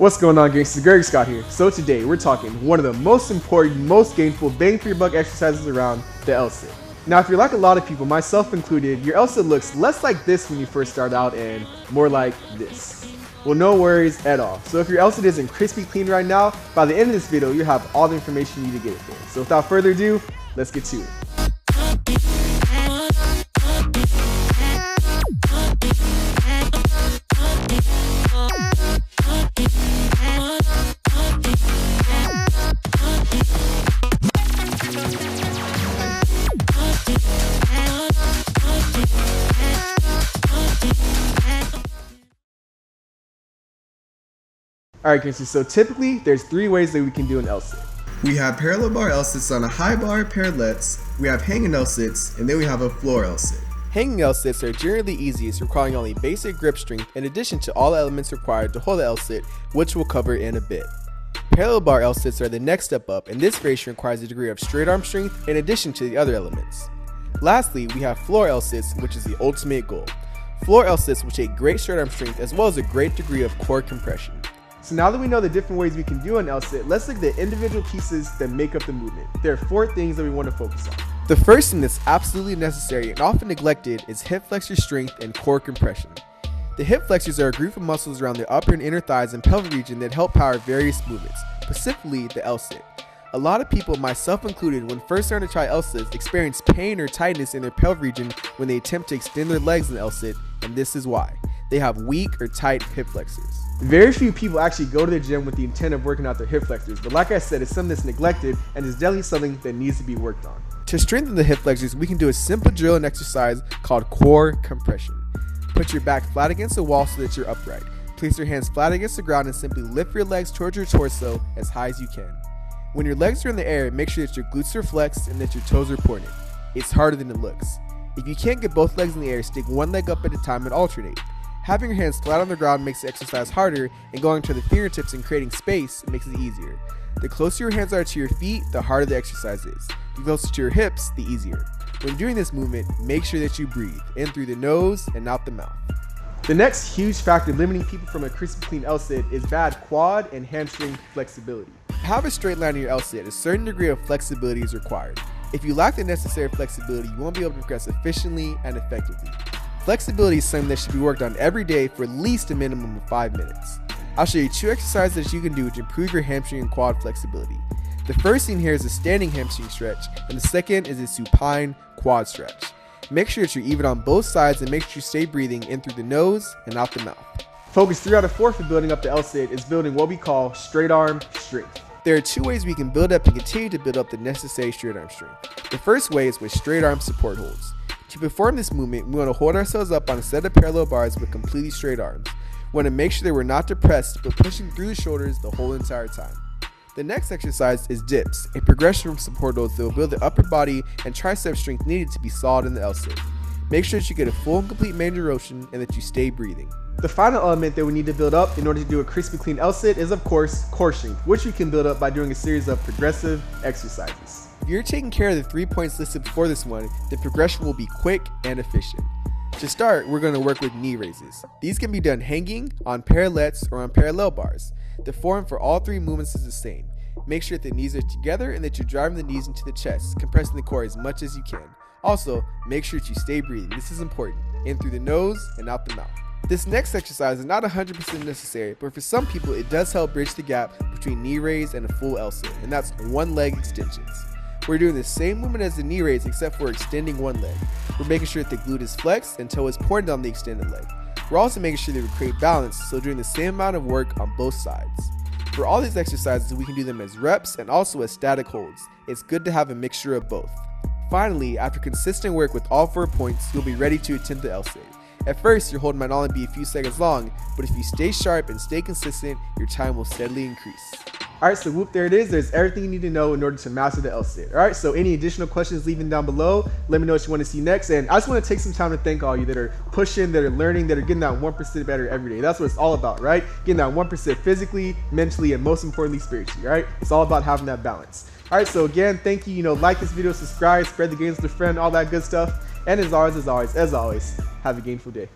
What's going on, gangsters? Gregory Scott here. So today we're talking one of the most important, most gainful, bang for your buck exercises around, the L-sit. Now if you're like a lot of people, myself included, your L-sit looks less like this when you first start out and more like this. Well, no worries at all. So if your L-sit isn't crispy clean right now, by the end of this video you'll have all the information you need to get it there. So without further ado, let's get to it. Alright, gangsters, so typically there's three ways that we can do an L-sit. We have parallel bar L-sits on a high bar parallettes, we have hanging L-sits, and then we have a floor L-sit. Hanging L-sits are generally the easiest, requiring only basic grip strength in addition to all the elements required to hold the L-sit, which we'll cover in a bit. Parallel bar L-sits are the next step up, and this variation requires a degree of straight arm strength in addition to the other elements. Lastly, we have floor L-sits, which is the ultimate goal. Floor L-sits will take great straight arm strength as well as a great degree of core compression. So now that we know the different ways we can do an L-sit, let's look at the individual pieces that make up the movement. There are 4 things that we want to focus on. The first thing that's absolutely necessary and often neglected is hip flexor strength and core compression. The hip flexors are a group of muscles around the upper and inner thighs and pelvic region that help power various movements, specifically the L-sit. A lot of people, myself included, when first starting to try L-sits, experience pain or tightness in their pelvic region when they attempt to extend their legs in the L-sit, and this is why. They have weak or tight hip flexors. Very few people actually go to the gym with the intent of working out their hip flexors, but like I said, it's something that's neglected and is definitely something that needs to be worked on. To strengthen the hip flexors, we can do a simple drill and exercise called core compression. Put your back flat against the wall so that you're upright. Place your hands flat against the ground and simply lift your legs towards your torso as high as you can. When your legs are in the air, make sure that your glutes are flexed and that your toes are pointed. It's harder than it looks. If you can't get both legs in the air, stick one leg up at a time and alternate. Having your hands flat on the ground makes the exercise harder, and going to the fingertips and creating space makes it easier. The closer your hands are to your feet, the harder the exercise is. The closer to your hips, the easier. When doing this movement, make sure that you breathe in through the nose and out the mouth. The next huge factor limiting people from a crispy clean L-sit is bad quad and hamstring flexibility. To have a straight line in your L-sit, a certain degree of flexibility is required. If you lack the necessary flexibility, you won't be able to progress efficiently and effectively. Flexibility is something that should be worked on every day for at least a minimum of 5 minutes. I'll show you 2 exercises that you can do to improve your hamstring and quad flexibility. The first thing here is a standing hamstring stretch, and the second is a supine quad stretch. Make sure that you're even on both sides and make sure you stay breathing in through the nose and out the mouth. Focus 3 out of 4 for building up the L-sit is building what we call straight arm strength. There are 2 ways we can build up and continue to build up the necessary straight arm strength. The first way is with straight arm support holds. To perform this movement, we want to hold ourselves up on a set of parallel bars with completely straight arms. We want to make sure that we're not depressed, but pushing through the shoulders the whole entire time. The next exercise is dips, a progression from support holds that will build the upper body and tricep strength needed to be solid in the L-sit. Make sure that you get a full and complete range of motion and that you stay breathing. The final element that we need to build up in order to do a crispy clean L-sit is of course core strength, which we can build up by doing a series of progressive exercises. If you're taking care of the 3 points listed before this one, the progression will be quick and efficient. To start, we're going to work with knee raises. These can be done hanging, on parallettes, or on parallel bars. The form for all 3 movements is the same. Make sure that the knees are together and that you're driving the knees into the chest, compressing the core as much as you can. Also, make sure that you stay breathing. This is important. In through the nose and out the mouth. This next exercise is not 100% necessary, but for some people it does help bridge the gap between knee raise and a full L-sit, and that's one leg extensions. We're doing the same movement as the knee raise except for extending one leg. We're making sure that the glute is flexed and toe is pointed on the extended leg. We're also making sure that we create balance, so doing the same amount of work on both sides. For all these exercises, we can do them as reps and also as static holds. It's good to have a mixture of both. Finally, after consistent work with all 4 points, you'll be ready to attempt the L-sit. At first, your hold might only be a few seconds long, but if you stay sharp and stay consistent, your time will steadily increase. Alright, so whoop, there it is. There's everything you need to know in order to master the L-sit. Alright, so any additional questions, leave them down below. Let me know what you want to see next. And I just want to take some time to thank all you that are pushing, that are learning, that are getting that 1% better every day. That's what it's all about, right? Getting that 1% physically, mentally, and most importantly, spiritually, right? It's all about having that balance. Alright, so again, thank you. Like this video, subscribe, spread the gains with a friend, all that good stuff. And as always, have a gainful day.